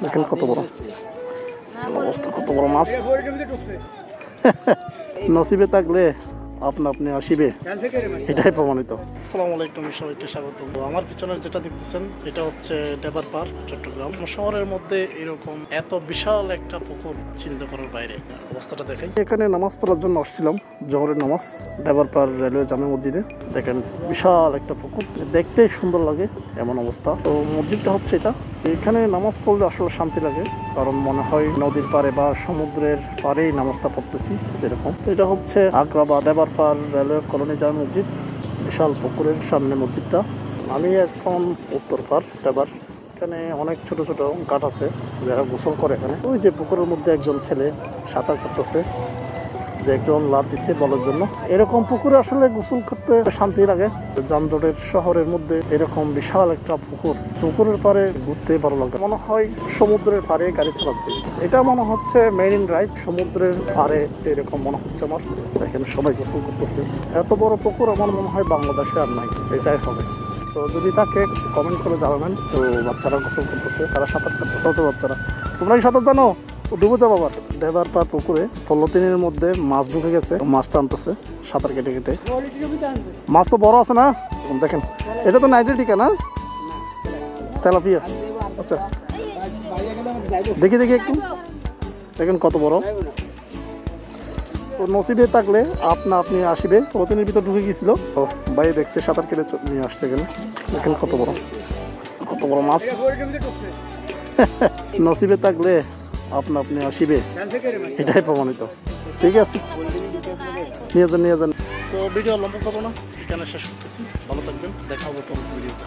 দেখেন কত বড় অবস্থা, কত বড় মাছ। নসিবে থাকলে আপনি আসিবে, এটাই প্রমাণিত। আসসালামু আলাইকুম, সবাইকে স্বাগত। আমার পিছনের যেটা দেখতেছেন এটা হচ্ছে ডেবার পার্ক, চট্টগ্রাম শহরের মধ্যে এরকম এত বিশাল একটা পুকুর চিন্তা করার বাইরে। অবস্থাটা দেখাই। এখানে নামাজ পড়ার জন্য আসছিলাম, জোহরের নামাজ, ডেবার পার্ক রেলওয়ে জামে মসজিদে। দেখেন বিশাল একটা পুকুর, দেখতেই সুন্দর লাগে এমন অবস্থা। তো মসজিদটা হচ্ছে এটা। এখানে নামাজ পড়লে আসলে শান্তি লাগে, কারণ মনে হয় নদীর পাড়ে বা সমুদ্রের পাড়েই নামাজটা পড়তেছি এরকম। তো এটা হচ্ছে আগ্রা বা ডেবার পার্ক রেলওয়ে কলোনি জামে মসজিদ, বিশাল পুকুরের সামনে মসজিদটা। আমি এখন উত্তর পাড় ডেবার। এখানে অনেক ছোট ছোট ঘাট আছে, যারা গোসল করে এখানে। ওই যে পুকুরের মধ্যে একজন ছেলে সাঁতার কাটতেছে, যে একজন লাভ দিচ্ছে বলার জন্য। এরকম পুকুরে আসলে গোসল করতে শান্তি লাগে। যানজটের শহরের মধ্যে এরকম বিশাল একটা পুকুরের পাড়ে ঘুরতে ভালো লাগে। মনে হয় সমুদ্রের পাড়ে গাড়ি চালাচ্ছি। এটা মনে হচ্ছে মেরিন ড্রাইভ, সমুদ্রের পাড়ে এরকম মনে হচ্ছে আমার। এখানে সবাই গোসল করতেছে। এত বড় পুকুর আমার মনে হয় বাংলাদেশে আর নাই, এটাই হবে। তো যদি তাকে কমেন্ট করে জানাবেন। তো বাচ্চারা গোসল করতেছে, তারা সাঁতার কাটতেছে। ছোট বাচ্চারা, তোমরা কি সাঁতার জানো? ডুবে যাবো আবার। ডেবার পার পুকুরে পলিথিনের মধ্যে মাছ ঢুকে গেছে, মাছ টানতেছে সাঁতার কেটে কেটে। মাছ তো বড় আছে না, দেখেন। এটা তো নাইজেরিকা না, তেলাপিয়া। আচ্ছা দেখি একটু, দেখেন কত বড়। তো নসিবে থাকলে আপনি আসিবে। পলিথিনের ভিতর ঢুকে গিয়েছিল, তো বাইরে দেখছে সাঁতার কেটে নিয়ে আসছে এখানে। দেখেন কত বড় মাছ। নসিবে থাকলে আপনি আসিবে, এটাই প্রমাণিত। ঠিক আছে, নিয়ে যান। তো ভিডিও লম্বা করবো না, এখানে শেষ করতেছি। ভালো থাকবেন, দেখা হবে পরবর্তী ভিডিওতে।